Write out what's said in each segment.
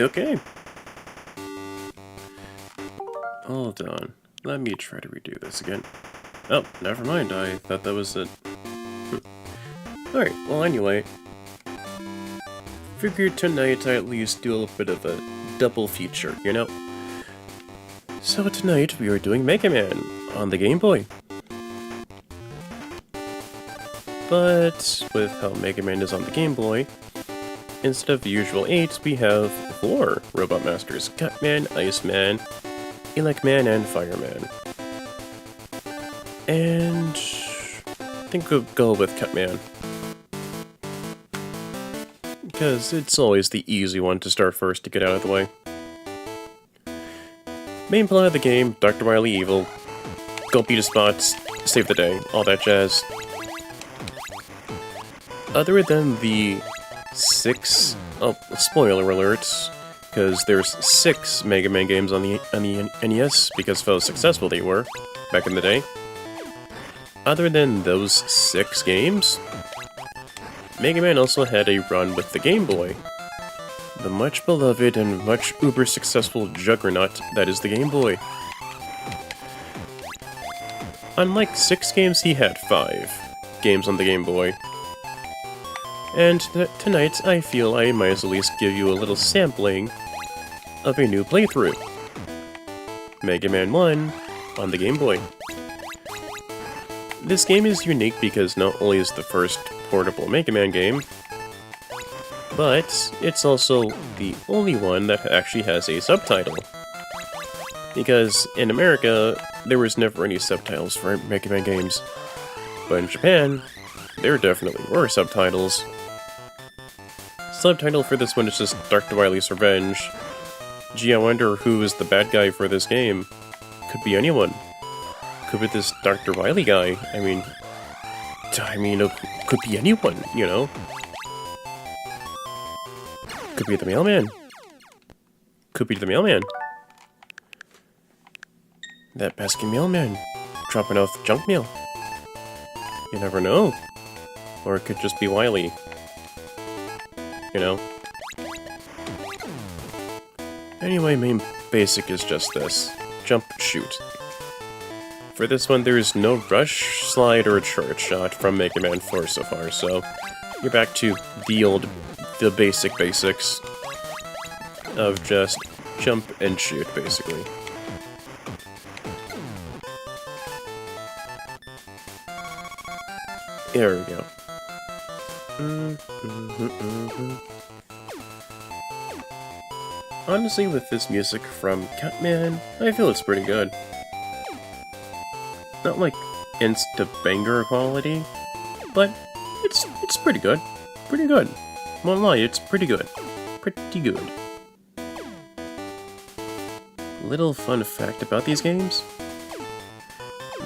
Okay. Hold on. Let me try to redo this again. Oh, never mind. I thought that was it. Alright, well anyway. Figured tonight I at least do a little bit of a double feature, you know? So tonight we are doing Mega Man on the Game Boy. But with how Mega Man is on the Game Boy, instead of the usual 8, we have 4 Robot Masters: Cutman, Iceman, Elecman, and Fireman. And I think we'll go with Cutman, because it's always the easy one to start first to get out of the way. Main plot of the game: Dr. Wily evil, go beat his spots, save the day, all that jazz. Other than the 6... oh, spoiler alerts, because there's 6 Mega Man games on the NES, because of how successful they were back in the day. Other than those 6 games, Mega Man also had a run with the Game Boy. The much beloved and much uber successful juggernaut that is the Game Boy. Unlike 6 games, he had 5 games on the Game Boy. And tonight, I feel I might as well at least give you a little sampling of a new playthrough. Mega Man 1 on the Game Boy. This game is unique because not only is the first portable Mega Man game, but it's also the only one that actually has a subtitle. Because in America, there was never any subtitles for Mega Man games. But in Japan, there definitely were subtitles. Subtitle for this one is just Dr. Wily's Revenge. Gee, I wonder who is the bad guy for this game. Could be anyone. Could be this Dr. Wily guy. I mean, it could be anyone, you know? Could be the mailman. Could be the mailman. That pesky mailman, dropping off junk mail. You never know. Or it could just be Wily. You know? Anyway, main basic is just this. Jump, shoot. For this one, there is no rush, slide, or charge shot from Mega Man 4 so far, so you're back to the basic basics of just jump and shoot, basically. There we go. Honestly, with this music from Cutman, I feel it's pretty good. Not like insta-banger quality, but it's pretty good. Pretty good. Won't lie, it's pretty good. Pretty good. Little fun fact about these games.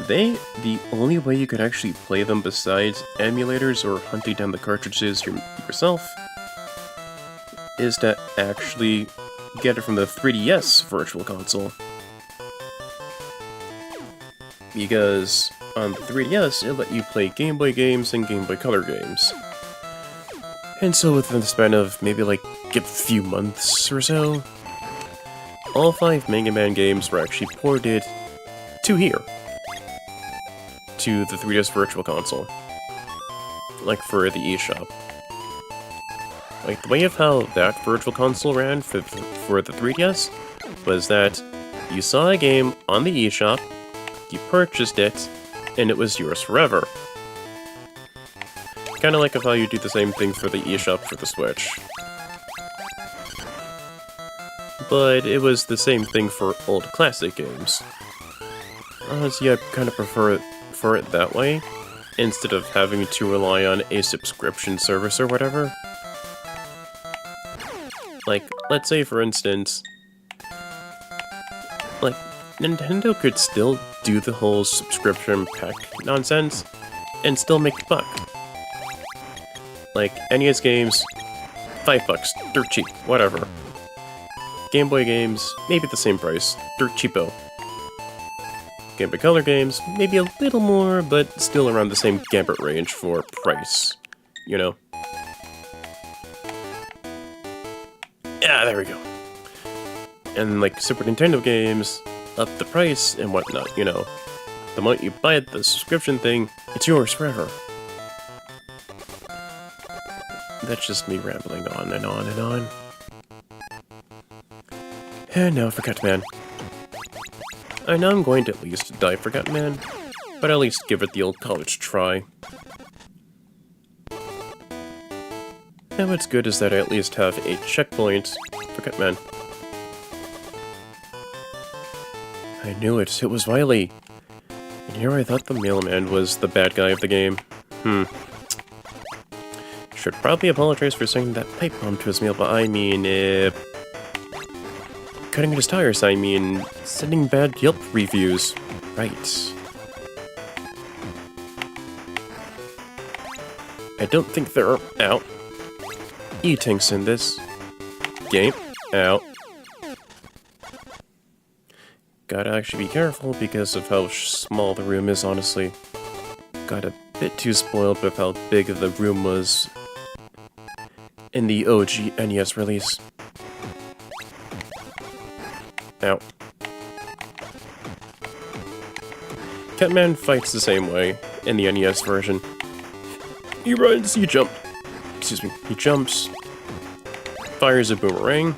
The only way you could actually play them besides emulators or hunting down the cartridges yourself is to actually get it from the 3DS Virtual Console. Because on the 3DS, it let you play Game Boy games and Game Boy Color games. And so within the span of maybe like a few months or so, all 5 Mega Man games were actually ported to here. To the 3DS Virtual Console. Like for the eShop. Like the way of how that Virtual Console ran for the 3DS was that you saw a game on the eShop, you purchased it, and it was yours forever. Kinda like of how you do the same thing for the eShop for the Switch. But it was the same thing for old classic games. Honestly, I kinda prefer it that way, instead of having to rely on a subscription service or whatever. Like, let's say for instance, like, Nintendo could still do the whole subscription pack nonsense, and still make a buck. Like, NES games, $5, dirt cheap, whatever. Game Boy games, maybe the same price, dirt cheapo. Game Boy Color games, maybe a little more, but still around the same gambit range for price, you know? Yeah, there we go. And like Super Nintendo games, up the price and whatnot, you know. The moment you buy the subscription thing, it's yours forever. That's just me rambling on and on and on. And now for Cutman. I know I'm going to at least die for Cutman, but at least give it the old college try. Now what's good is that I at least have a checkpoint for Cutman. I knew it was Wily. And here I thought the mailman was the bad guy of the game. Should probably apologize for sending that pipe bomb to his mail, but I mean, cutting his tires, I mean, sending bad Yelp reviews. Right. I don't think there are out E-tanks in this game. Out. Gotta actually be careful because of how small the room is, honestly. Got a bit too spoiled with how big the room was in the OG NES release. Ow. Catman fights the same way in the NES version. He runs, he jumps. Excuse me, he jumps, fires a boomerang.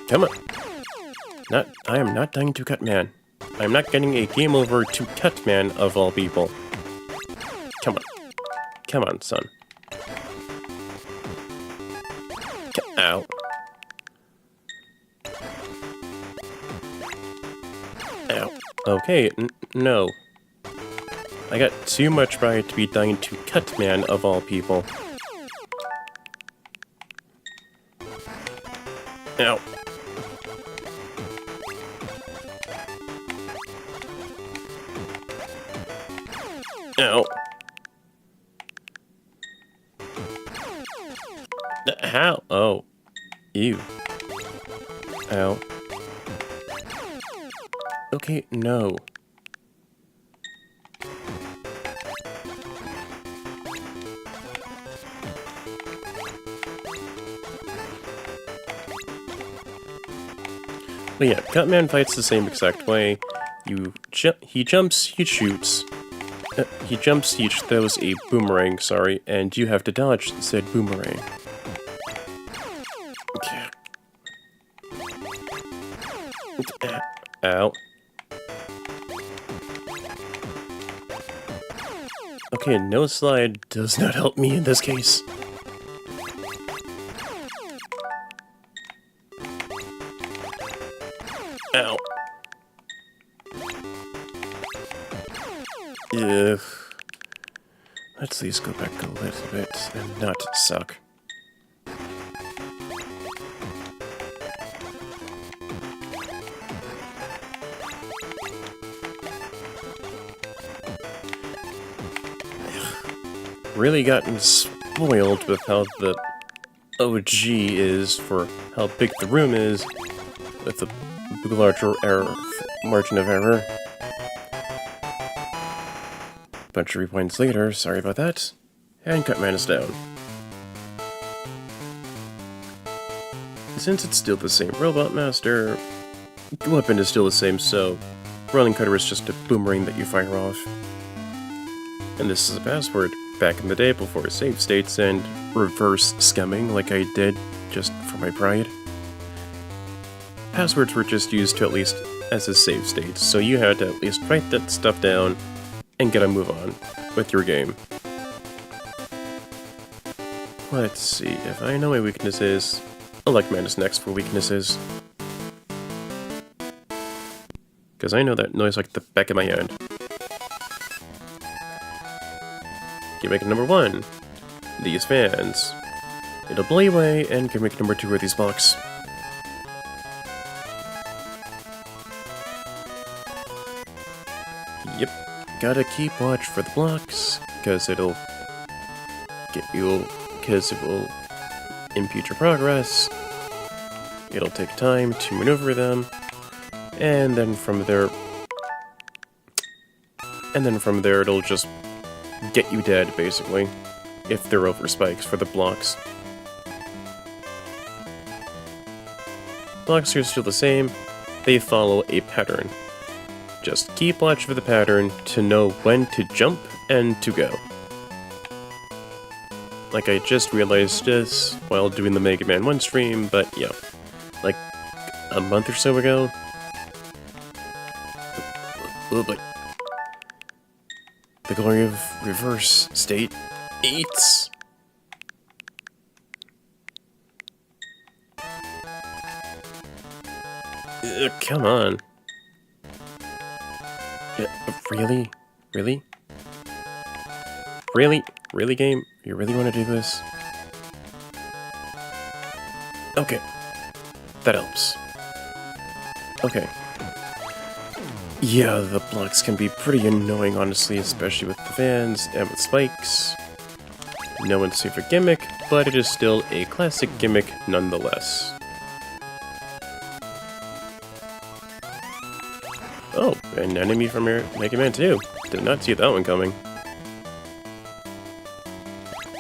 Come on. I am not dying to Cutman. I am not getting a game over to Cutman of all people. Come on. Come on, son. Ow. Ow. Okay, no. I got too much pride to be dying to Cutman of all people. Ow. Ow. How? Oh. Ew. Ow. Okay, no. But yeah, Cutman fights the same exact way. He jumps, he shoots. He jumps, he throws a boomerang, sorry, and you have to dodge said boomerang. Okay. Ow. Okay, no slide does not help me in this case. Ow. Ugh. Let's at least go back a little bit and not suck. Really gotten spoiled with how the OG is for how big the room is with a larger margin of error. Bunch of rewinds later, sorry about that. And Cutman is down. Since it's still the same Robot Master, the weapon is still the same, so Rolling Cutter is just a boomerang that you fire off. And this is a password. Back in the day before save states and reverse scumming like I did just for my pride. Passwords were just used to at least as a save state, so you had to at least write that stuff down and get a move on with your game. Let's see, if I know my weaknesses, Elect Man is next for weaknesses. Because I know that noise like the back of my hand. Gimmick number 1, these fans. It'll blow you away, and gimmick number 2 are these blocks. Yep, gotta keep watch for the blocks, because it'll get you, because it will impede your progress. It'll take time to maneuver them, and then from there it'll just get you dead, basically. if they're over spikes for the blocks. Blocks are still the same, they follow a pattern. Just keep watch for the pattern to know when to jump and to go. Like, I just realized this while doing the Mega Man 1 stream, but yeah, like a month or so ago. Oh boy. The glory of reverse state 8. Come on. Really? Really? Really? Really, game? You really want to do this? Okay. That helps. Okay. Yeah, the blocks can be pretty annoying, honestly, especially with the fans and with spikes. No one's favorite gimmick, but it is still a classic gimmick nonetheless. Oh, an enemy from Mega Man 2. Did not see that one coming.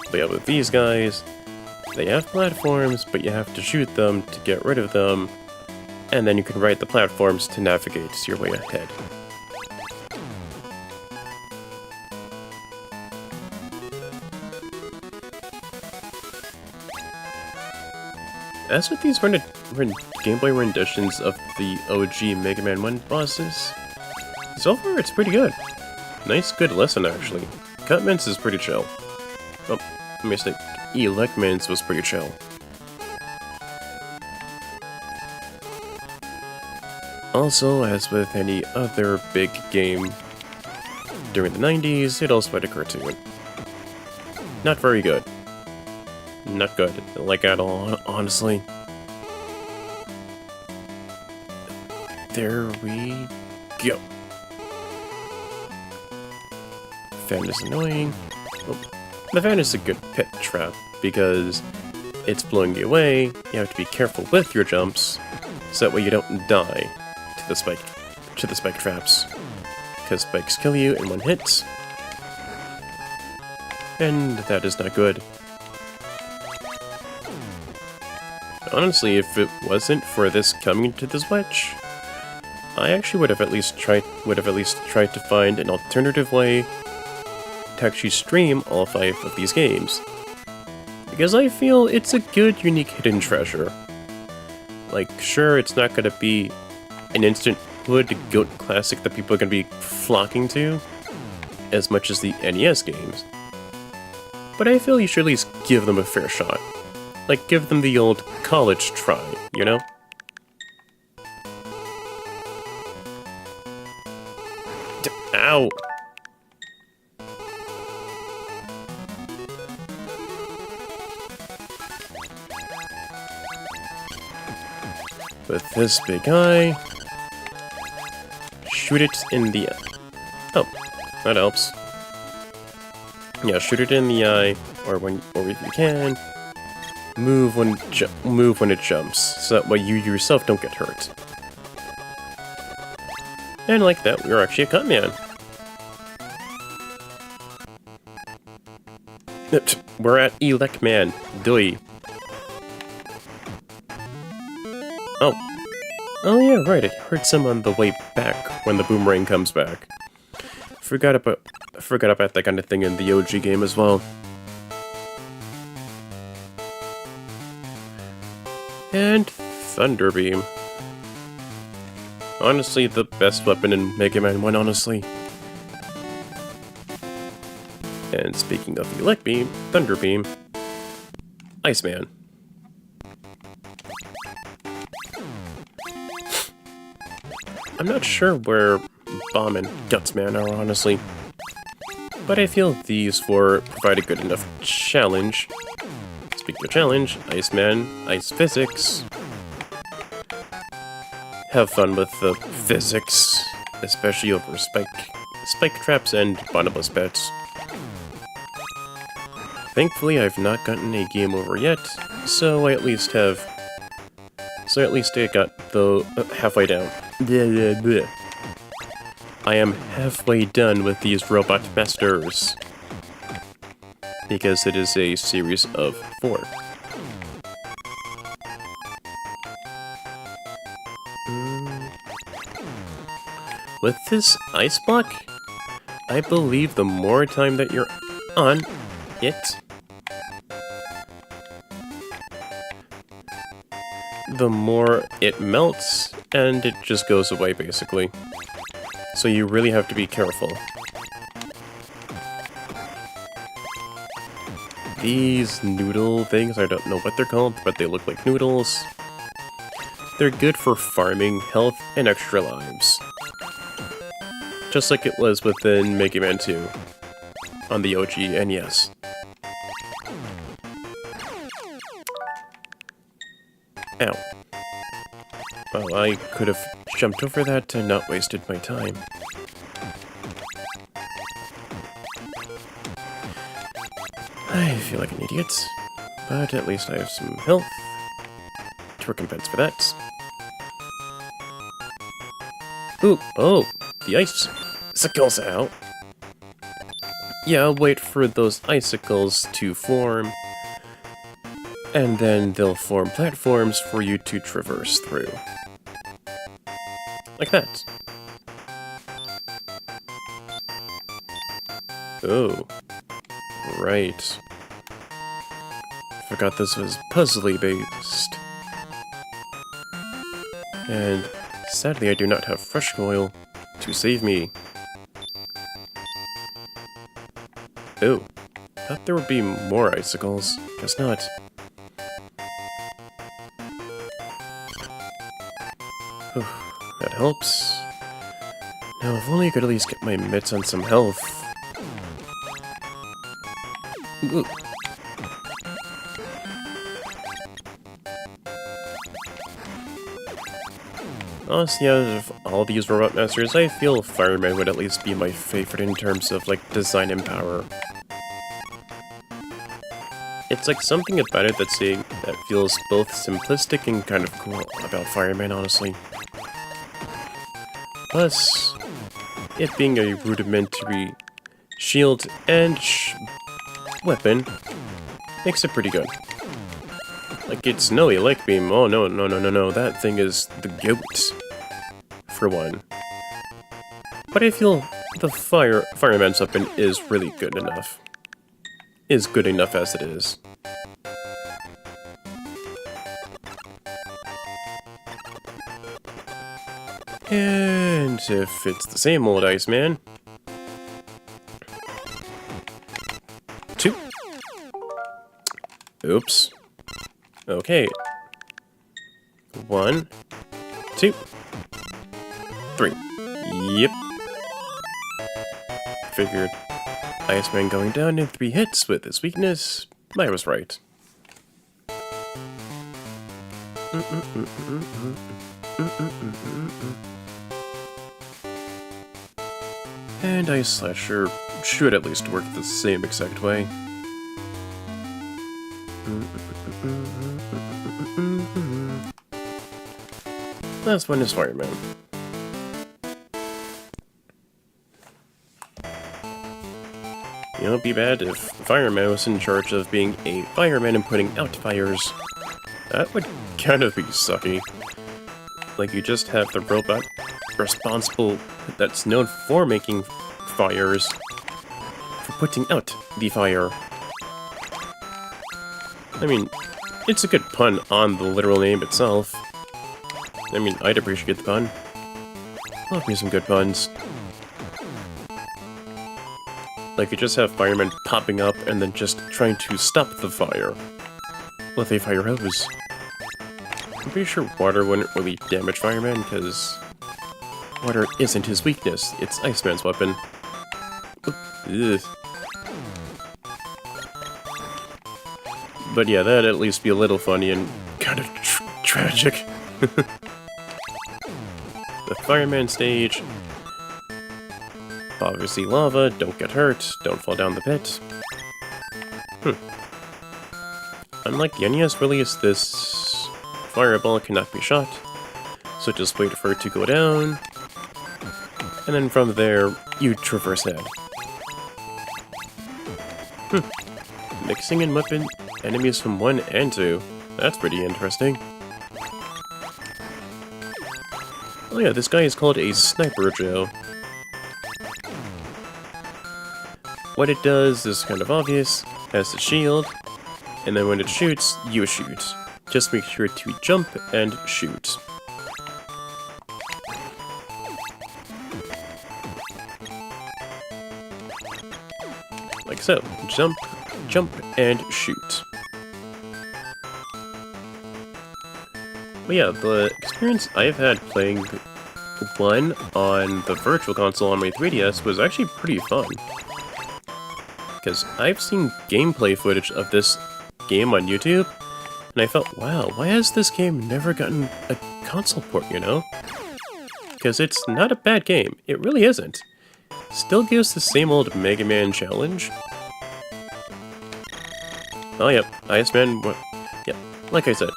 But yeah, with these guys, they have platforms, but you have to shoot them to get rid of them, and then you can ride the platforms to navigate your way ahead. As with these Game Boy renditions of the OG Mega Man 1 bosses, so far it's pretty good. Nice, good lesson, actually. Cutman's is pretty chill. Oh, mistake. Elecman's was pretty chill. Also, as with any other big game during the 90s, it also had a cartoon. Not very good. Not good, like at all, honestly. There we go. Fan is annoying. Oh, the fan is a good pit trap because it's blowing you away. You have to be careful with your jumps, so that way you don't die to the spike traps, because spikes kill you in one hit, and that is not good. Honestly, if it wasn't for this coming to the Switch, I actually would have at least tried to find an alternative way to actually stream all 5 of these games, because I feel it's a good, unique hidden treasure. Like, sure, it's not gonna be an instant hood goat classic that people are gonna be flocking to as much as the NES games, but I feel you should at least give them a fair shot. Like, give them the old college try, you know? Ow! With this big eye, shoot it in the eye. Oh, that helps. Yeah, shoot it in the eye, or if you can, move when it jumps, so that way you yourself don't get hurt. And like that, we're actually a Cutman. We're at Elecman. Doi. Oh. Oh yeah, right, I heard some on the way back when the boomerang comes back. Forgot about that kind of thing in the OG game as well. And Thunder Beam. Honestly, the best weapon in Mega Man 1, honestly. And speaking of Elect Beam, Thunder Beam, Iceman. I'm not sure where Bomb and Gutsman are, honestly, but I feel these four provide a good enough challenge. Speaking of challenge, Iceman, Ice Physics. Have fun with the physics, especially over spike traps and bottomless pets. Thankfully, I've not gotten a game over yet, so I at least I got the halfway down. Blah, blah, blah. I am halfway done with these robot masters. because it is a series of 4. With this ice block, I believe the more time that you're on it, the more it melts, and it just goes away, basically. So you really have to be careful. These noodle things, I don't know what they're called, but they look like noodles. They're good for farming health and extra lives. Just like it was within Mega Man 2 on the OG NES. Ow. Well, I could have jumped over that and not wasted my time. I feel like an idiot, but at least I have some health to recompense for that. Ooh, oh, the icicles out. Yeah, I'll wait for those icicles to form, and then they'll form platforms for you to traverse through. Like that. Oh. Right. Forgot this was puzzly based. And sadly I do not have fresh oil to save me. Oh. Thought there would be more icicles. Guess not. Whew, that helps. Now if only I could at least get my mitts on some health. Ooh. Honestly, out of all these Robot Masters, I feel Fireman would at least be my favorite in terms of, like, design and power. It's like something about it that feels both simplistic and kind of cool about Fireman, honestly. Plus, it being a rudimentary shield and weapon makes it pretty good. Like, it's no elect beam. Oh, no. That thing is the goat, for one. But I feel the Fireman's weapon is really good enough. Is good enough as it is. And if it's the same old Iceman... 2. Oops. Okay. 1, 2, 3. Yep. Figured Iceman going down in 3 hits with his weakness. I was right. And Ice Slasher should at least work the same exact way. Last one is Fireman. You know, it'd be bad if Fireman was in charge of being a fireman and putting out fires. That would kind of be sucky. Like, you just have the robot responsible that's known for making fires for putting out the fire. I mean, it's a good pun on the literal name itself. I mean, I'd appreciate the pun. Love me some good puns. Like, you just have firemen popping up and then just trying to stop the fire with a fire hose. I'm pretty sure water wouldn't really damage Fireman, because water isn't his weakness, it's Iceman's weapon. Ugh. But yeah, that'd at least be a little funny and kind of tragic. The Fireman stage. Obviously lava, don't get hurt, don't fall down the pit. Unlike the NES release, this fireball cannot be shot, so just wait for it to go down, and then from there, you traverse ahead. mixing in weapon enemies from 1 and 2. That's pretty interesting. Oh yeah, this guy is called a Sniper Joe. What it does is kind of obvious. Has a shield, and then when it shoots, you shoot. Just make sure to jump and shoot. Like so. Jump, jump, and shoot. But yeah, the experience I've had playing 1 on the Virtual Console on my 3DS was actually pretty fun. Because I've seen gameplay footage of this game on YouTube, and I felt, wow, why has this game never gotten a console port, you know? Because it's not a bad game. It really isn't. Still gives the same old Mega Man challenge. Oh, yep, Iceman, yep, like I said.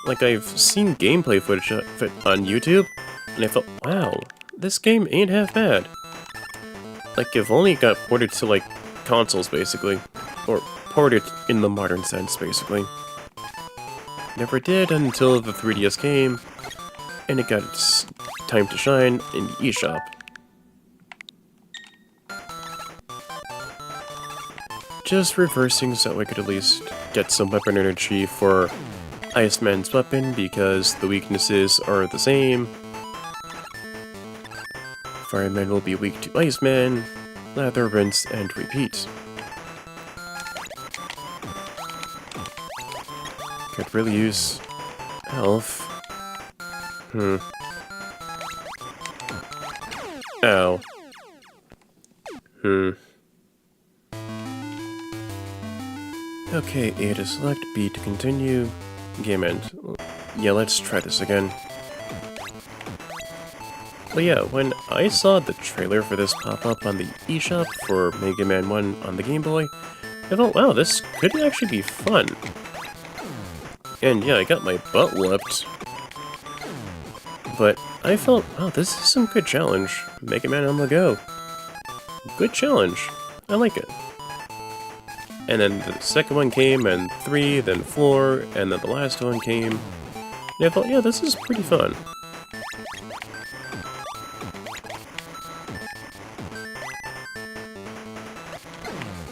Like, I've seen gameplay footage of it on YouTube, and I felt, wow, this game ain't half bad. Like, if only it got ported to, like, consoles, basically. Or ported in the modern sense, basically. Never did until the 3DS came, and it got its time to shine in the eShop. Just reversing so I could at least get some weapon energy for Iceman's weapon, because the weaknesses are the same. Fireman will be weak to Iceman, lather, rinse, and repeat. Could really use health. Ow. Okay, A to select, B to continue. Game end. Yeah, let's try this again. But yeah, when I saw the trailer for this pop up on the eShop for Mega Man 1 on the Game Boy, I thought, wow, this could actually be fun. And yeah, I got my butt whooped. But I felt, wow, this is some good challenge. Mega Man on the go. Good challenge. I like it. And then the second one came, and 3, then 4, and then the last one came. And I thought, yeah, this is pretty fun.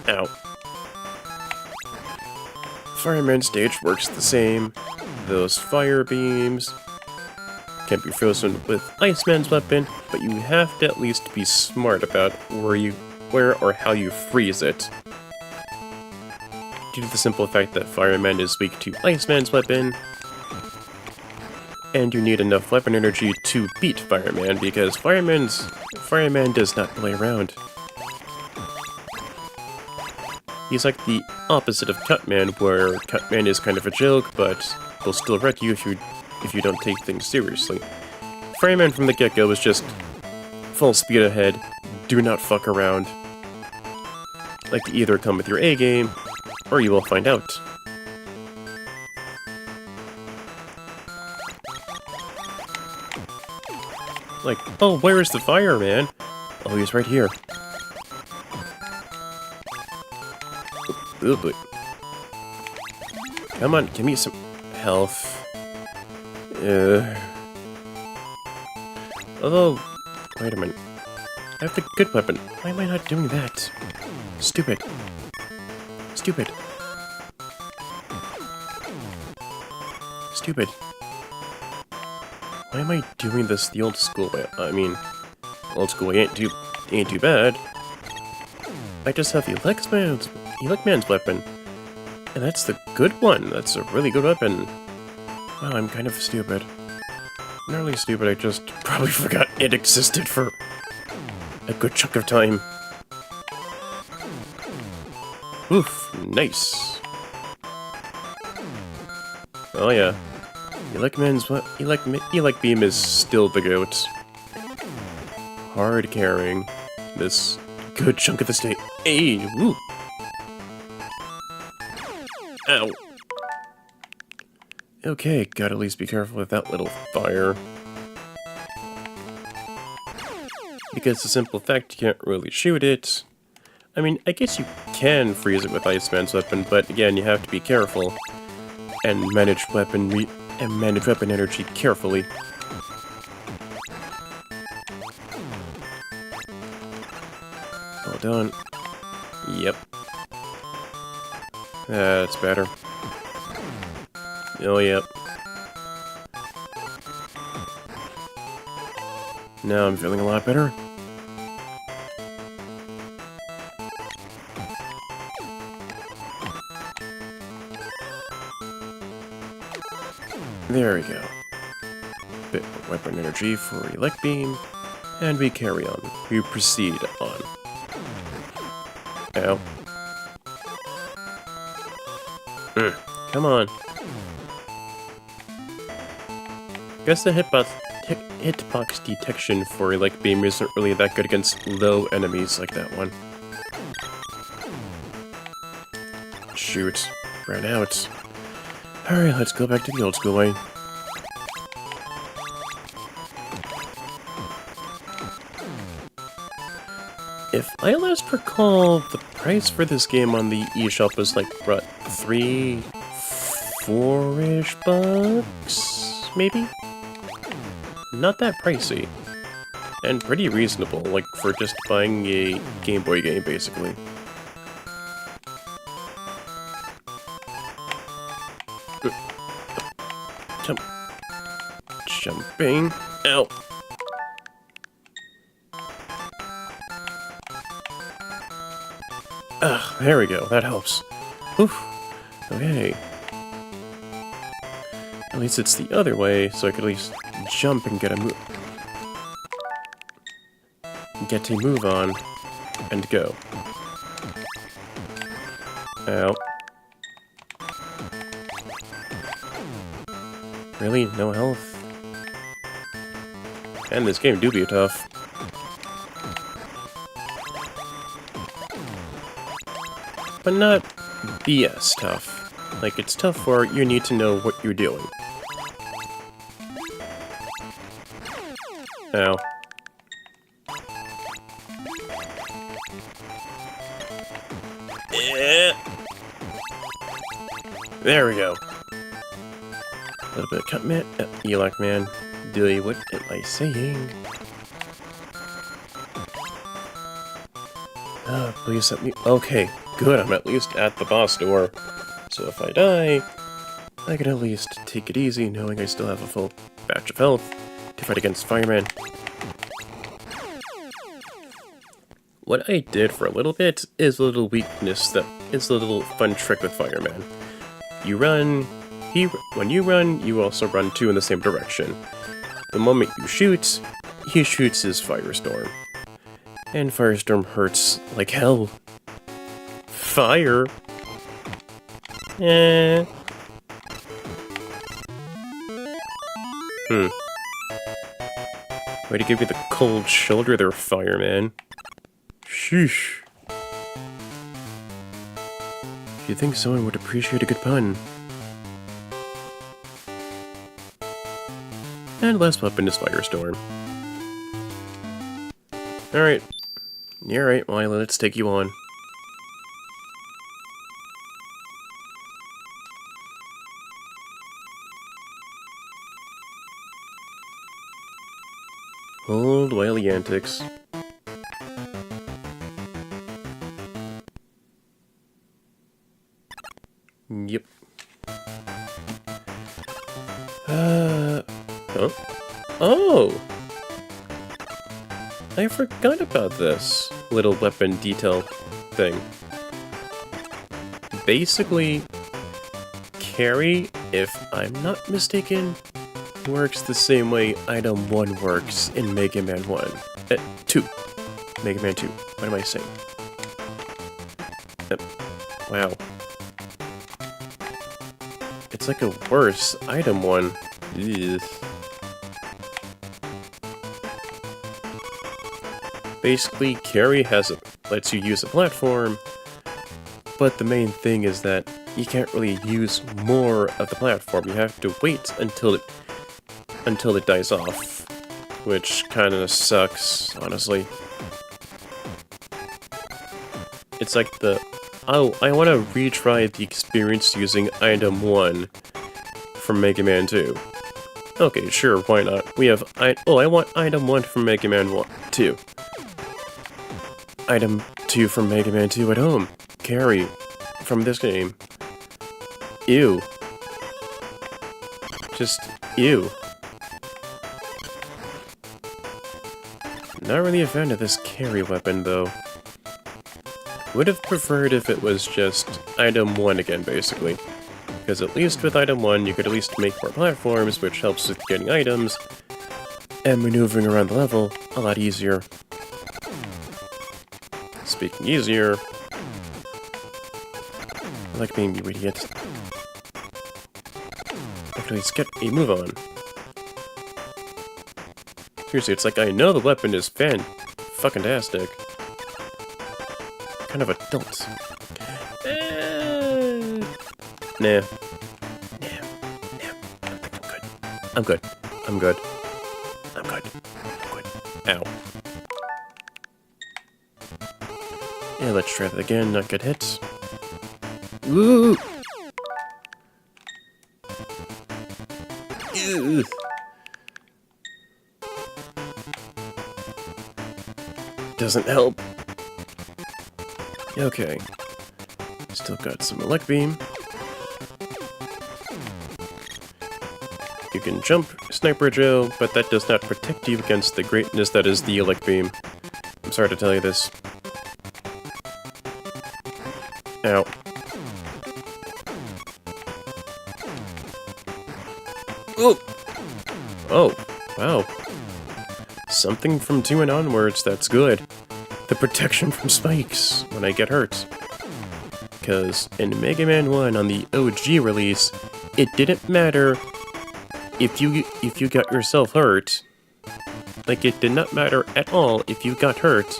Ow. Fireman stage works the same. Those fire beams can be frozen with Iceman's weapon, but you have to at least be smart about where or how you freeze it. Due to the simple fact that Fireman is weak to Iceman's weapon, and you need enough weapon energy to beat Fireman, because Fireman does not play around. He's like the opposite of Cutman, where Cutman is kind of a joke, but will still wreck you if you don't take things seriously. Fireman from the get-go is just full speed ahead, do not fuck around. Like to either come with your A game, or you will find out. Like, oh, where is the fireman? Oh, he's right here. Ooh, boy. Come on, give me some health. Although, wait a minute. I have the good weapon. Why am I not doing that? Stupid. Stupid. Stupid. Why am I doing this the old school way? I mean, old school way ain't too bad. I just have Elecman's weapon. And that's the good one. That's a really good weapon. Wow, I'm kind of stupid. Not really stupid, I just probably forgot it existed for a good chunk of time. Oof, nice. Oh yeah. Elec Beam is still the goat. Hard carrying this good chunk of the state. Hey, woo! Ow. Okay, gotta at least be careful with that little fire. Because the simple fact you can't really shoot it. I mean, I guess you can freeze it with Iceman's weapon, but again, you have to be careful and manage weapon energy carefully. Hold on. Yep. That's better. Oh, yep. Now I'm feeling a lot better. There we go. Bit more weapon energy for Elect Beam, and we carry on. We proceed on. Ow. Come on. Guess the hitbox detection for Elect Beam isn't really that good against low enemies like that one. Shoot. Ran out. Alright, let's go back to the old school way. If I last recall, the price for this game on the eShop was like, what, $3, $4-ish bucks? Maybe? Not that pricey. And pretty reasonable, like, for just buying a Game Boy game, basically. Jumping. Ow. Ugh, there we go. That helps. Oof. Okay. At least it's the other way, so I could at least jump and get a move. Get a move on. And go. Ow. Really? No health? And this game do be tough. But not BS tough. Like, it's tough where you need to know what you're doing. Ow. There we go. A little bit of cut man. Elect man. What am I saying? Oh, please let me. Okay, good. I'm at least at the boss door. So if I die, I can at least take it easy, knowing I still have a full batch of health to fight against Fireman. What I did for a little bit is a little weakness that is a little fun trick with Fireman. You run, when you run, you also run too in the same direction. The moment you shoot, he shoots his Firestorm. And Firestorm hurts like hell. Fire? Eh. Way to give me the cold shoulder there, Fireman. Sheesh. You'd think someone would appreciate a good pun. And last weapon is Firestorm. Alright. You're right, Wily, let's take you on. Old Wily antics. Yep. Huh? Oh! I forgot about this little weapon detail thing. Basically, carry, if I'm not mistaken, works the same way Item 1 works in Mega Man 1. 2. Mega Man 2. What am I saying? Wow. It's like a worse Item 1. Ugh. Basically, carry lets you use a platform, but the main thing is that you can't really use more of the platform. You have to wait until it dies off, which kind of sucks, honestly. It's like the... Oh, I want to retry the experience using Item 1 from Mega Man 2. Okay, sure, why not? We have... I want Item 1 from Mega Man 2. Item 2 from Mega Man 2 at home. Carry from this game. Ew. Just ew. Not really a fan of this carry weapon, though. Would have preferred if it was just Item 1 again, basically. Because at least with Item 1, you could at least make more platforms, which helps with getting items, and maneuvering around the level a lot easier. Speaking easier... I like being you idiot. Actually, let's get a move on. Seriously, it's like I know the weapon is fucking-tastic. Kind of adult. Nah. I think I'm good. I'm good. Ow. Yeah, let's try that again, not get hit. Woo! Ew. Doesn't help. Okay. Still got some elect beam. You can jump, Sniper Joe, but that does not protect you against the greatness that is the elect beam. I'm sorry to tell you this. Ow. Ooh! Oh, wow. Something from 2 and onwards, that's good. The protection from spikes when I get hurt. Because in Mega Man 1 on the OG release, it didn't matter if you got yourself hurt. Like, it did not matter at all if you got hurt.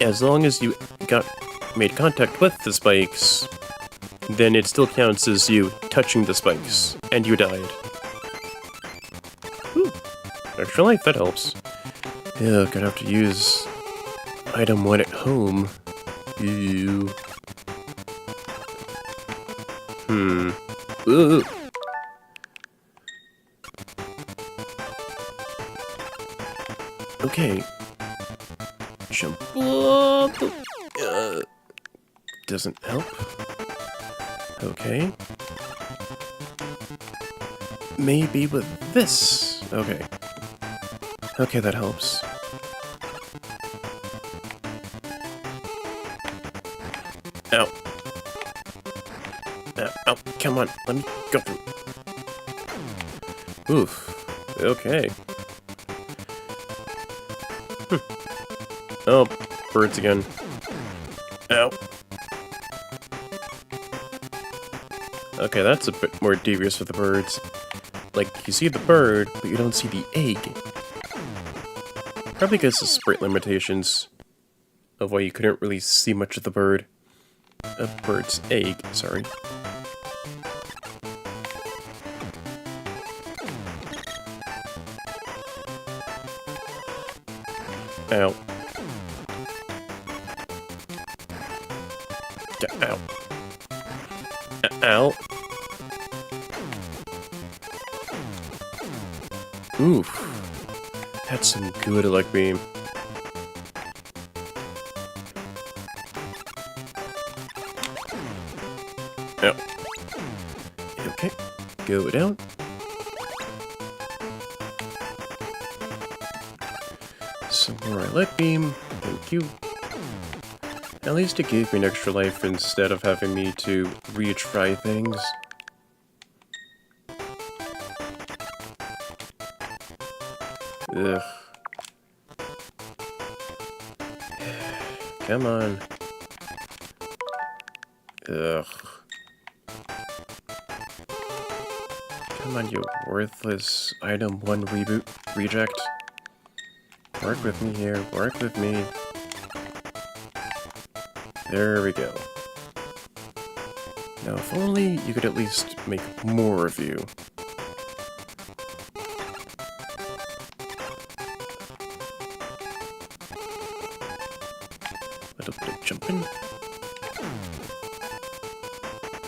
As long as you made contact with the spikes, then it still counts as you touching the spikes, and you died. Whew. Extra life, that helps. Yeah, gonna have to use Item 1 at home. Ew. Ooh. Okay. Jump up. Doesn't help. Okay. Maybe with this. Okay. Okay, that helps. Ow. Ow, come on, let me go through. Oof. Okay. Oh, birds again. Ow. Okay, that's a bit more devious with the birds. Like, you see the bird, but you don't see the egg. Probably because of sprite limitations of why you couldn't really see much of the bird. A bird's egg, sorry. Ow. Ow. Ow. Oof. That's some good elect beam. Ow. Okay. Go down. Some more elect beam. Thank you. At least it gave me an extra life instead of having me to retry things. Ugh. Come on. Ugh. Come on, you worthless Item 1 reject. Work with me here, work with me. There we go. Now, if only you could at least make more of you.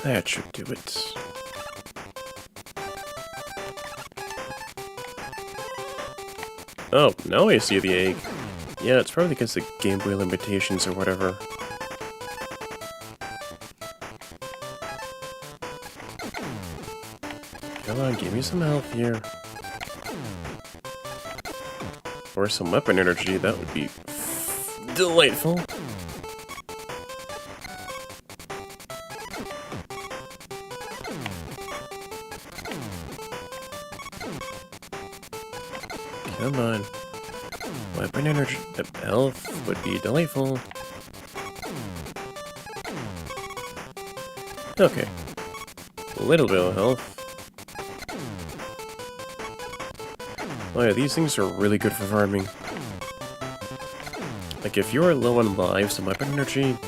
That should do it. Oh, now I see the egg. Yeah, it's probably because of Game Boy limitations or whatever. Come on, give me some health here. Or some weapon energy, that would be delightful. Come on. Weapon energy health would be delightful. Okay. A little bit of health. Oh yeah, these things are really good for farming. Like, if you're low on lives and weapon energy,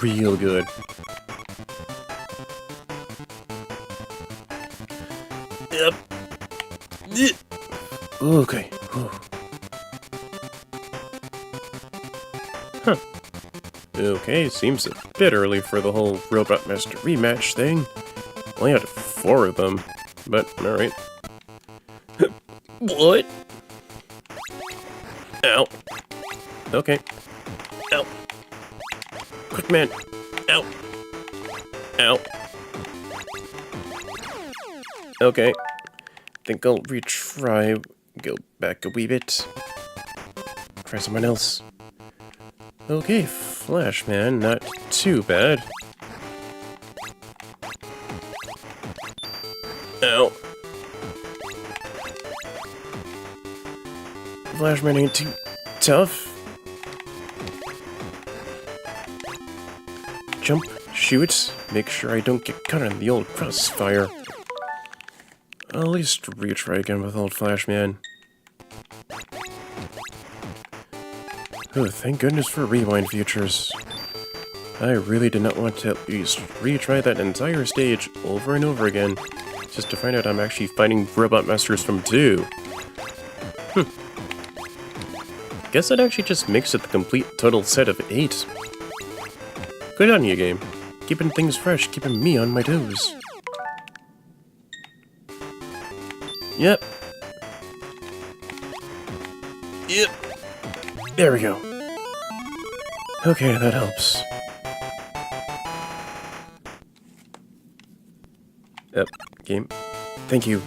real good. Yep. Okay. Huh. Okay, seems a bit early for the whole Robot Master rematch thing. Only had 4 of them, but alright. What? Ow. Okay. Ow. Quick man. Ow. Ow. Okay. Think I'll retry. Go back a wee bit. Try someone else. Okay, Flash Man, not too bad. Ow. Flashman ain't too tough. Jump, shoot, make sure I don't get caught in the old crossfire. I'll at least retry again with old Flashman. Oh, thank goodness for rewind features. I really did not want to at least retry that entire stage over and over again, just to find out I'm actually fighting Robot Masters from 2. Guess that actually just makes it the complete total set of 8. Good on you, game. Keeping things fresh, keeping me on my toes. Yep. Yep. There we go. Okay, that helps. Yep, game. Thank you.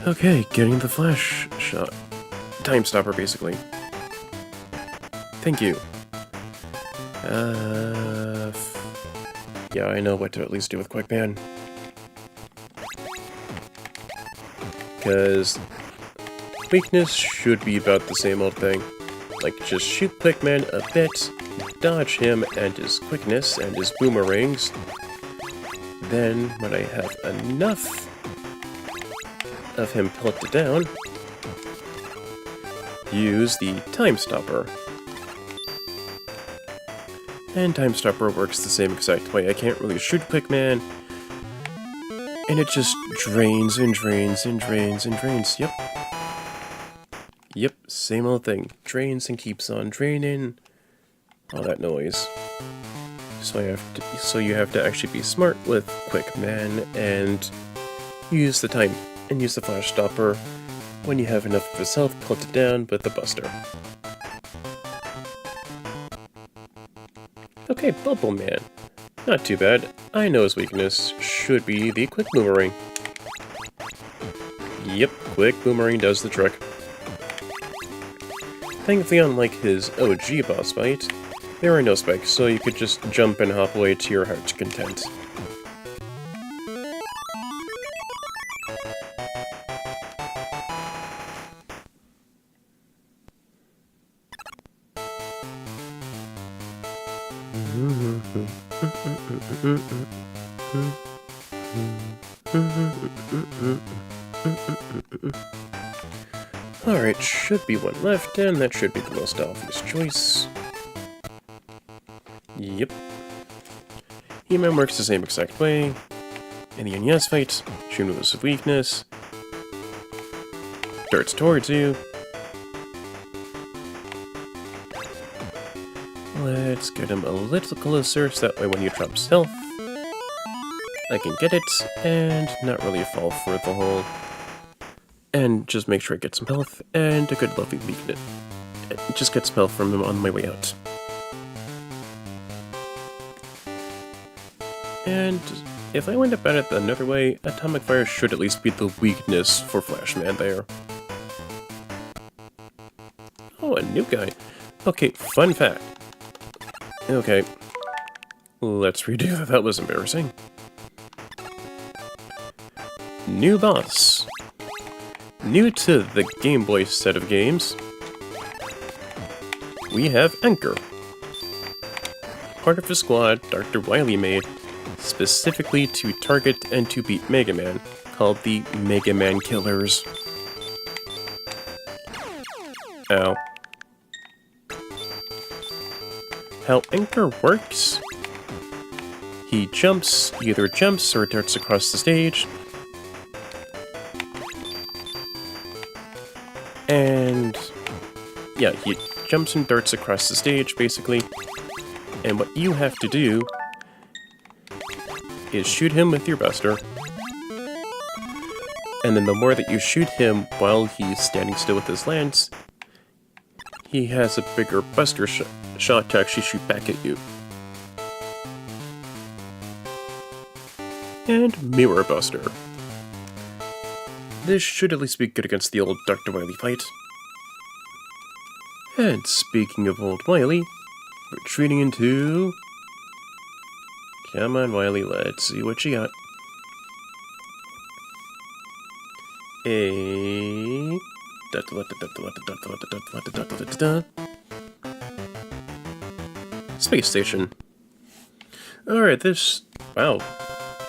Okay, getting the flash shot. Time stopper, basically. Thank you. Yeah, I know what to at least do with Quick Man. Because weakness should be about the same old thing. Like, just shoot Quick Man a bit, dodge him and his quickness and his boomerangs. Then, when I have enough of him pelted down, use the Time Stopper. And Time Stopper works the same exact way. I can't really shoot Quick Man, and it just drains and drains and drains and drains. Yep. Yep, same old thing. Drains and keeps on draining. All that noise. So you have to actually be smart with Quick Man and use the time and use the Flash Stopper when you have enough of his health pelted down with the Buster. Okay, Bubble Man. Not too bad. I know his weakness should be the Quick Boomerang. Yep, Quick Boomerang does the trick. Thankfully, unlike his OG boss fight, there are no spikes, so you could just jump and hop away to your heart's content. Alright, should be one left, and that should be the most obvious choice. Yep. He-Man works the same exact way. In the NES fight, shoot with his weakness. darts towards you. Let's get him a little closer, so that way when you drop stealth, I can get it, and not really fall for the hole. And just make sure I get some health, and a good lovely weakness. Just get some health from him on my way out. And if I wind up at it another way, Atomic Fire should at least be the weakness for Flashman there. Oh, a new guy. Okay, fun fact. Okay, let's redo that. That was embarrassing. New boss. New to the Game Boy set of games, we have Anchor. Part of a squad Dr. Wily made specifically to target and to beat Mega Man, called the Mega Man Killers. Ow. How Anchor works? He either jumps or darts across the stage. And yeah, he jumps and darts across the stage, basically. And what you have to do is shoot him with your buster. And then the more that you shoot him while he's standing still with his lance, he has a bigger buster shot to actually shoot back at you. And Mirror Buster. This should at least be good against the old Dr. Wily fight. And speaking of old Wily, retreating into... Come on, Wily, let's see what you got. A... Space Station. Alright, this... Wow.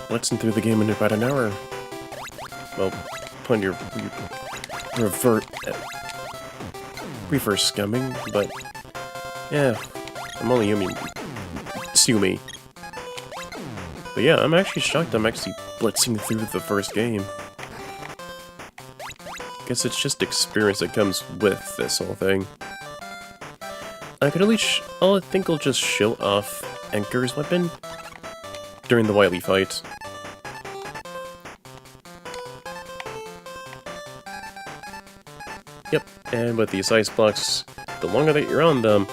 Blitzing through the game in about an hour. Well, plenty of reverse scumming, but... Yeah, I'm only human. Sue me. But yeah, I'm actually shocked I'm actually blitzing through the first game. Guess it's just experience that comes with this whole thing. I could at least... I think I'll just show off Anchor's weapon during the Wily fight. Yep, and with these ice blocks, the longer that you're on them,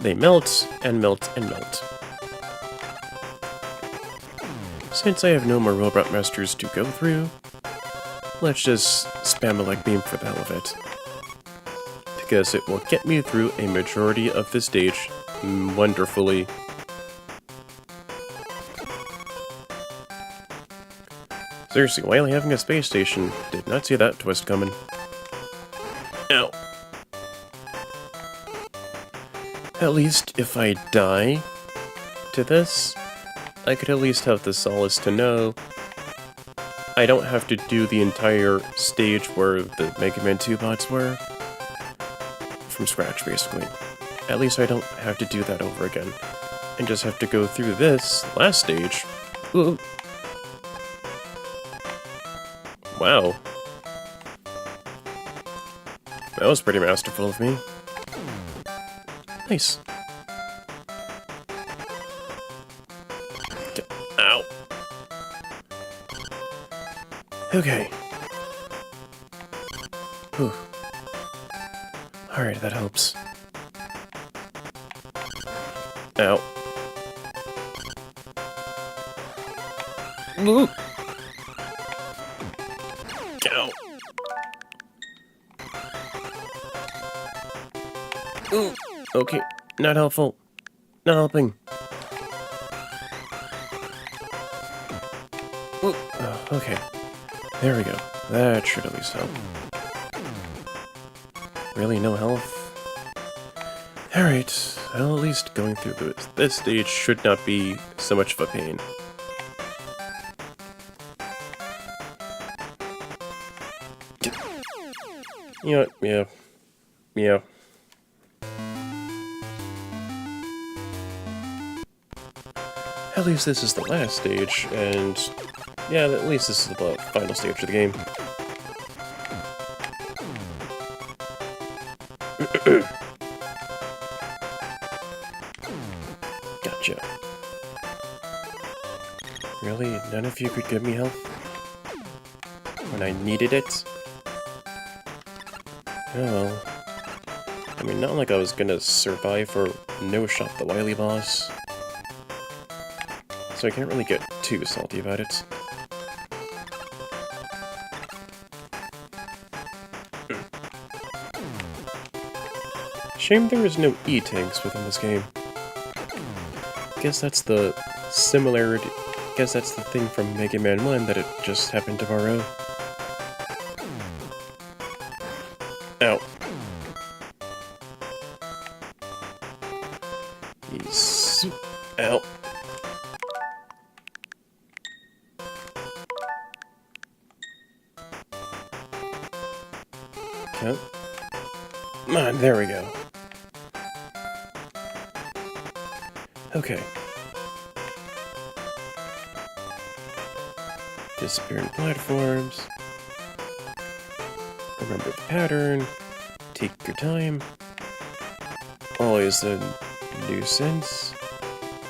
they melt and melt and melt. Since I have no more Robot Masters to go through, let's just spam a leg beam for the hell of it. Because it will get me through a majority of the stage wonderfully. Seriously, Wily having a space station, did not see that twist coming. Ow. At least if I die to this, I could at least have the solace to know I don't have to do the entire stage where the Mega Man 2 bots were from scratch, basically. At least I don't have to do that over again. And just have to go through this last stage. Ooh. Wow. That was pretty masterful of me. Nice. Ow. Okay. Whew. Alright, that helps. Ow. Ooh. Ow. Ooh. Okay, not helpful. Not helping. Ooh. Oh, okay. There we go. That should at least help. Really, no health? Alright, well, at least going through this stage should not be so much of a pain. You know what? Yeah. Yeah. At least this is the last stage, and yeah, at least this is the final stage of the game. Gotcha. Really? None of you could give me help? When I needed it? Oh well. I mean, not like I was gonna survive or no-shot the Wily boss. So I can't really get too salty about it. Shame there is no E-tanks within this game. Guess that's the similarity. Guess that's the thing from Mega Man 1 that it just happened to borrow. Ow. He's... Ow. Okay. Come on, there we go. Okay. Disappearing platforms. Remember the pattern. Take your time. Always a nuisance.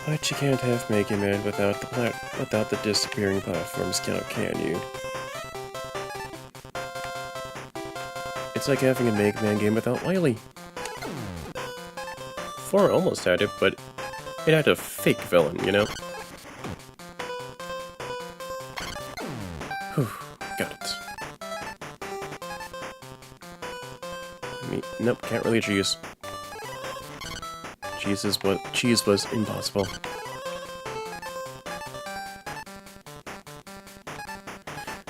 But you can't have Mega Man without the disappearing platforms count, can you? It's like having a Mega Man game without Wily. 4 almost had it, but it had a fake villain, you know? Whew, got it. I mean, nope, can't really cheese. Cheese was impossible.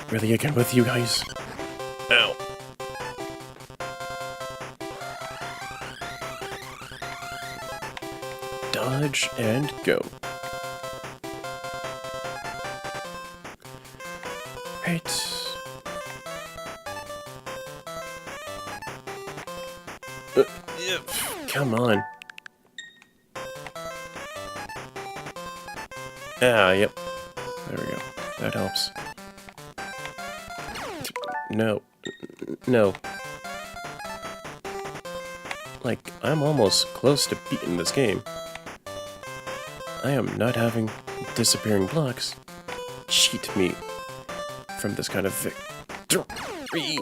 Really again with you guys? Ow. Dodge and go. Right. Come on. Ah, yep. There we go. That helps. No. No. Like, I'm almost close to beating this game. I am not having disappearing blocks cheat me from this kind of victory.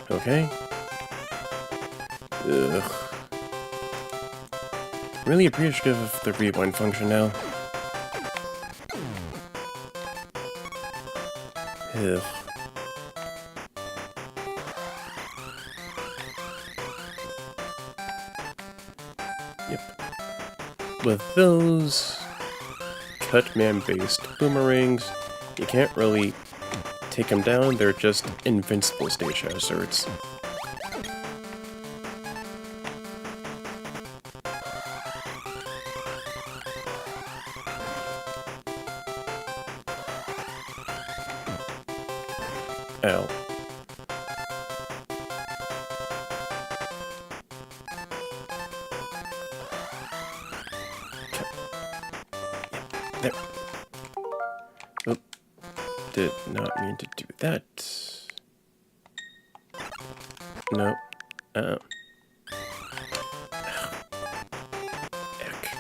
Okay. Ugh. Really appreciative of the rewind function now. Ugh. Yep. With those Cutman-based boomerangs, you can't really take them down, they're just invincible stage hazards. Ow. There. Oop. Did not mean to do that. No. Heck.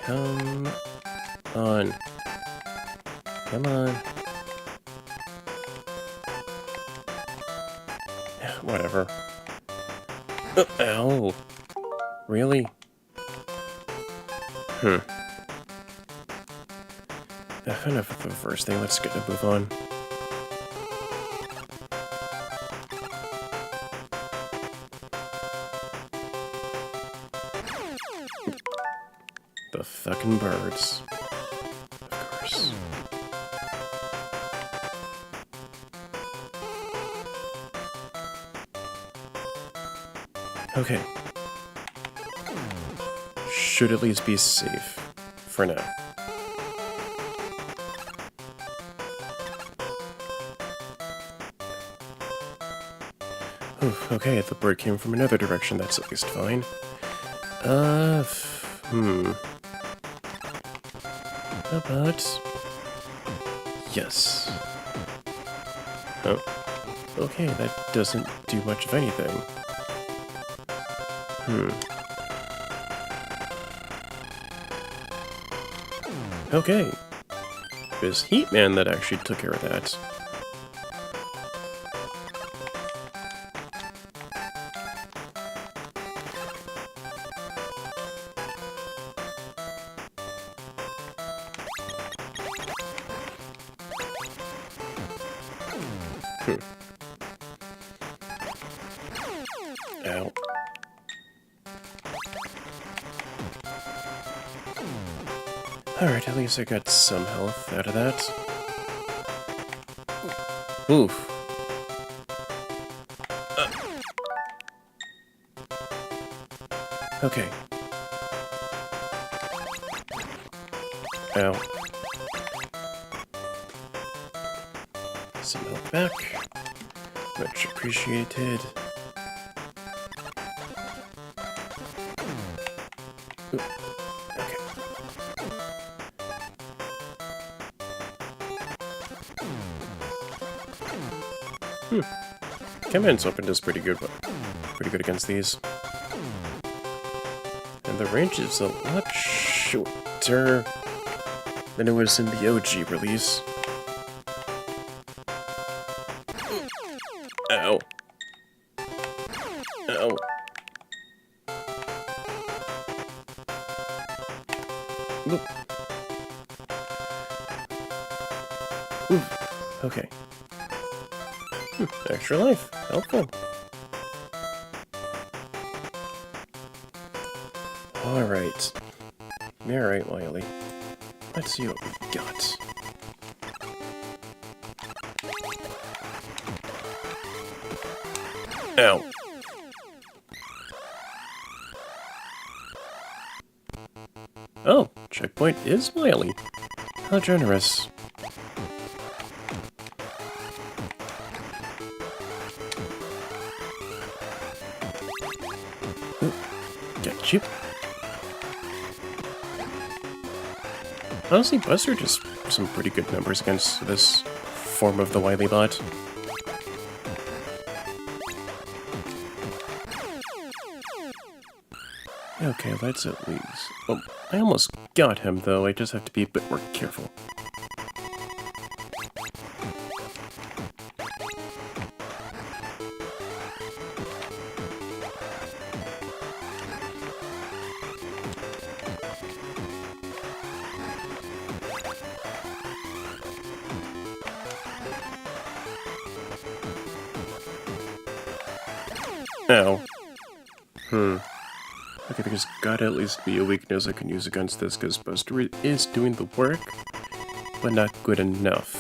Come on. Come on. Whatever. Ow. Really? Enough of the first thing, let's get to move on. The fucking birds. Of course. Okay. Should at least be safe. For now. Okay, the bird came from another direction, that's at least fine. But... yes. Oh. Okay, that doesn't do much of anything. Okay. It was Heatman that actually took care of that. Ow. Alright, at least I got some health out of that. Oof. Okay. Ow. Some health back. Much appreciated. Ooh. Okay. Command's Weapon does pretty good against these. And the range is a lot shorter than it was in the OG release. Ow. Ow. Oop. Ooh. Okay. Extra life. Helpful. Alright. Alright, Wily. Let's see what we got. Ow. Oh, checkpoint is Wily. How generous. Ooh, got you. Honestly, Buster just some pretty good numbers against this form of the Wily bot. Okay, let's at least... oh, I almost got him, though. I just have to be a bit more careful. Ow. Okay, there's gotta at least be a weakness I can use against this, because Buster is doing the work, but not good enough.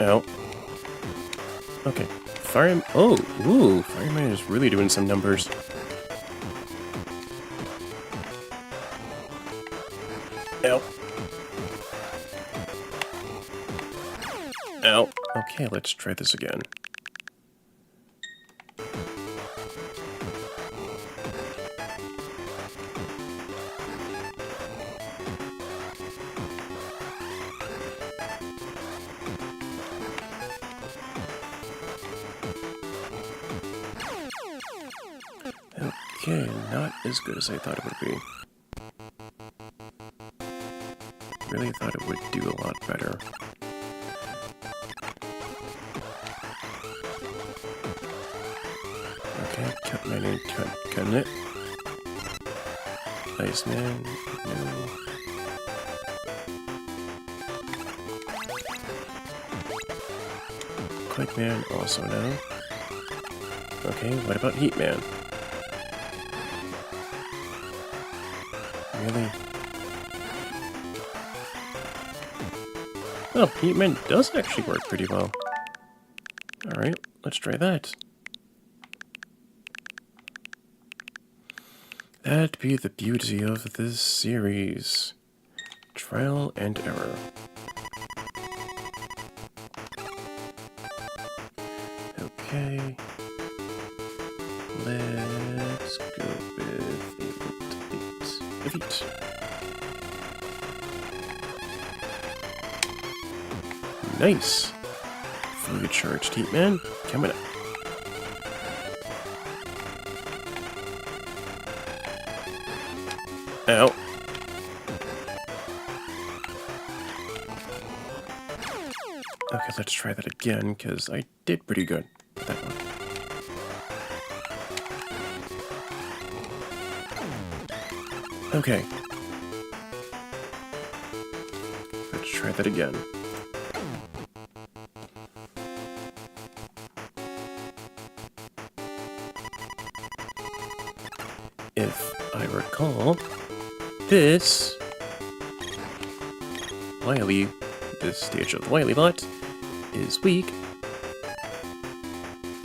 Ow. Okay. Fireman... oh, ooh, Fireman is really doing some numbers. Ow. Ow. Okay, let's try this again. Okay, not as good as I thought it would be. Really thought it would do a lot better. Okay, Catman and cutting it. Iceman, no. Quickman, also no. Okay, what about Heatman? Really? Oh, Heatman does actually work pretty well. Alright, let's try that. That'd be the beauty of this series. Trial and error. Okay. Let's go defeat. Nice. Fully charged heat, man. Coming up. Ow. Okay, let's try that again, because I did pretty good with that one. Okay. Let's try that again. If I recall, this Wily, this stage of the Wily bot, is weak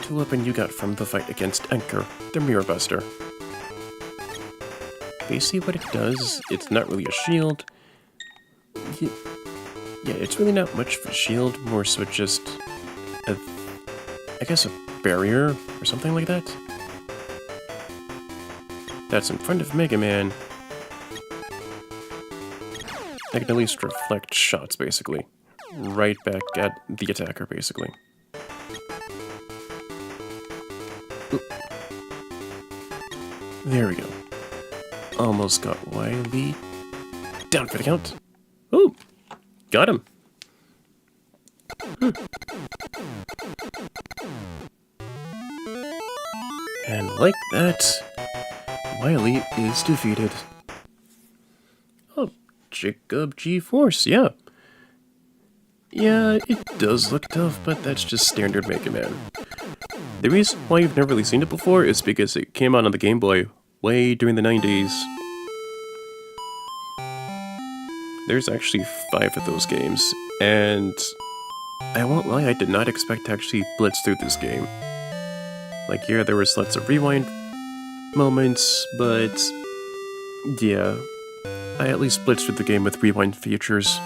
to a weapon you got from the fight against Anchor, the Mirror Buster. Basically what it does, it's not really a shield. Yeah, it's really not much of a shield, more so just I guess a barrier or something like that. That's in front of Mega Man. I can at least reflect shots, basically. Right back at the attacker, basically. Oop. There we go. Almost got Wily. Down for the count. Ooh! Got him! And like that, Wily is defeated. Oh, Jacob G-Force, yeah. Yeah, it does look tough, but that's just standard Mega Man. The reason why you've never really seen it before is because it came out on the Game Boy way during the 90s. There's actually 5 of those games, and I won't lie, I did not expect to actually blitz through this game. Like, yeah, there was lots of rewind moments, but yeah, I at least blitzed through the game with rewind features.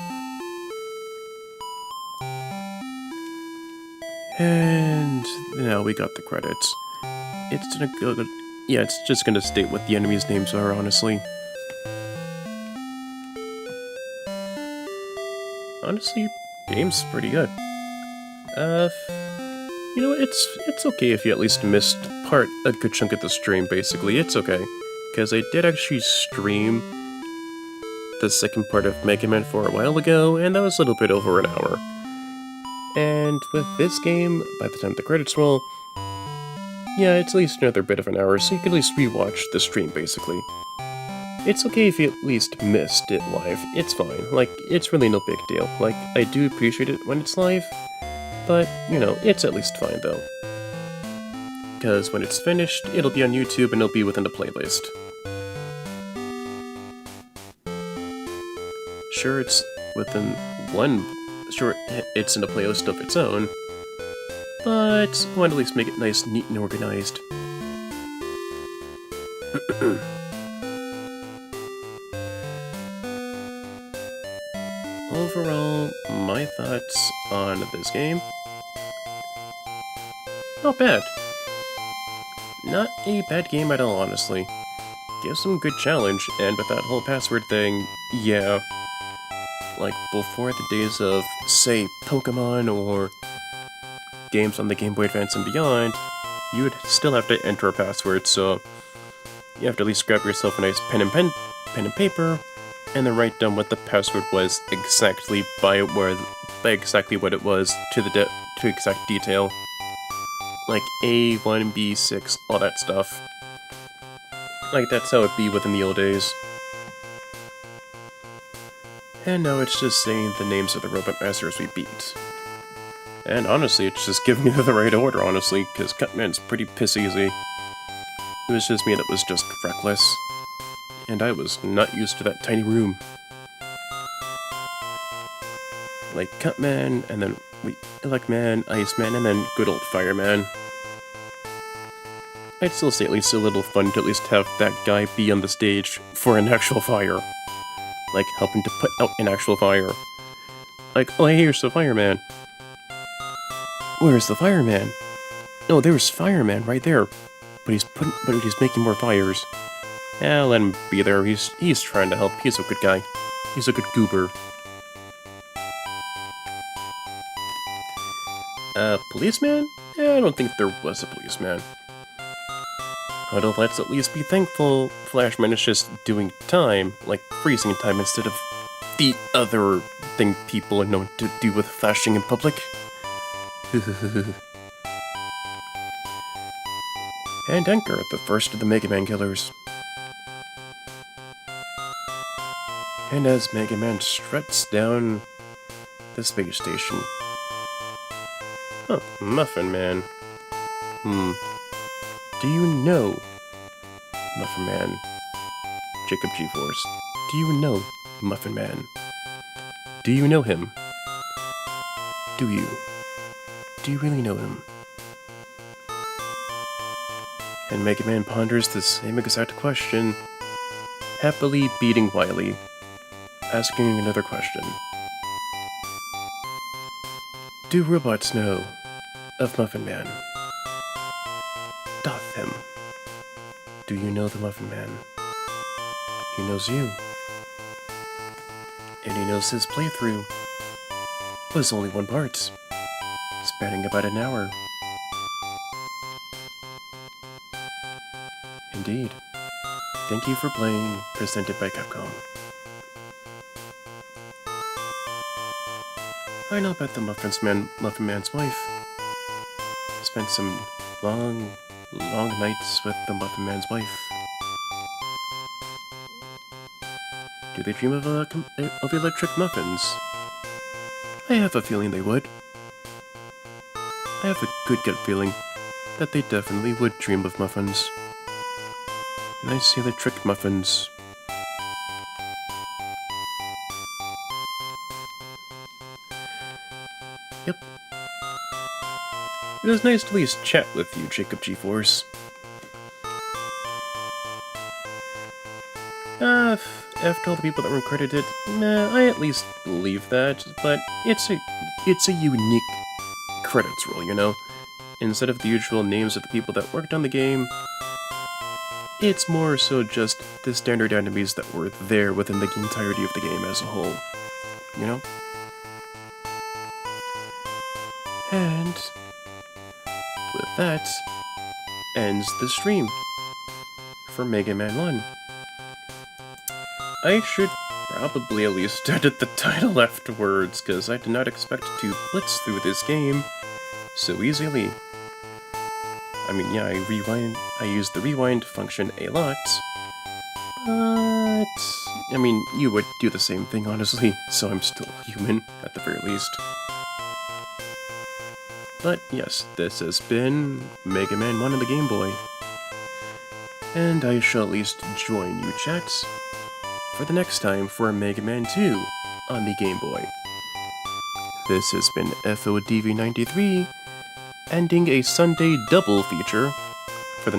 And now we got the credits. It's gonna go. Yeah, it's just gonna state what the enemies' names are, honestly. Honestly, game's pretty good. You know, it's okay if you at least missed a good chunk of the stream, basically. It's okay. Because I did actually stream the second part of Mega Man 4 a while ago, and that was a little bit over an hour. And with this game, by the time the credits roll, yeah, it's at least another bit of an hour, so you can at least rewatch the stream, basically. It's okay if you at least missed it live, it's fine. Like, it's really no big deal. Like, I do appreciate it when it's live, but, you know, it's at least fine, though. Because when it's finished, it'll be on YouTube and it'll be within the playlist. Sure, it's within Sure, it's in a playlist of its own, but I want to at least make it nice, neat, and organized. Overall, my thoughts on this game? Not bad. Not a bad game at all, honestly. Gives some good challenge, and with that whole password thing, yeah. Like, before the days of, say, Pokemon or games on the Game Boy Advance and beyond, you would still have to enter a password, so you have to at least grab yourself a nice pen and paper, and then write down what the password was exactly by exactly what it was to exact detail. Like A1, B6, all that stuff. Like, that's how it'd be within the old days. And now it's just saying the names of the Robot Masters we beat. And honestly, it's just giving me the right order, honestly, because Cutman's pretty piss easy. It was just me that was just reckless. And I was not used to that tiny room. Like Cutman, and then Elecman, Iceman, and then good old Fireman. I'd still say at least a little fun to at least have that guy be on the stage for an actual fire. Like, helping to put out an actual fire. Like, oh hey, here's the fireman. Where's the fireman? No, there's fireman right there. But he's making more fires. Yeah, let him be there. He's trying to help. He's a good guy. He's a good goober. Policeman? Yeah, I don't think there was a policeman. Although let's at least be thankful Flashman is just doing time, like freezing time, instead of the other thing people are known to do with flashing in public. And enter the first of the Mega Man killers. And as Mega Man struts down the space station. Oh, Muffin Man. Do you know Muffin Man? Jacob G-Force. Do you know Muffin Man? Do you know him? Do you? Do you really know him? And Mega Man ponders the same exact question, happily beating Wily, asking another question. Do robots know of Muffin Man? Doth him. Do you know the Muffin Man? He knows you. And he knows his playthrough was only one part, spanning about an hour. Indeed. Thank you for playing, presented by Capcom. I know about the Muffin Man's wife. Spent some long nights with the Muffin Man's wife. Do they dream of electric muffins? I have a feeling they would. I have a good gut feeling that they definitely would dream of muffins. Nice electric muffins. Yep. It was nice to at least chat with you, Jacob G-Force. After all the people that were credited, I at least believe that, but it's a unique credits roll, you know? Instead of the usual names of the people that worked on the game, it's more so just the standard enemies that were there within the entirety of the game as a whole, you know? And with that, ends the stream for Mega Man 1. I should probably at least edit the title afterwards, because I did not expect to blitz through this game so easily. I mean, yeah, I use the rewind function a lot, but I mean, you would do the same thing, honestly, so I'm still human, at the very least. But yes, this has been Mega Man 1 on the Game Boy. And I shall at least join you, chats, for the next time for Mega Man 2 on the Game Boy. This has been FODV93, ending a Sunday double feature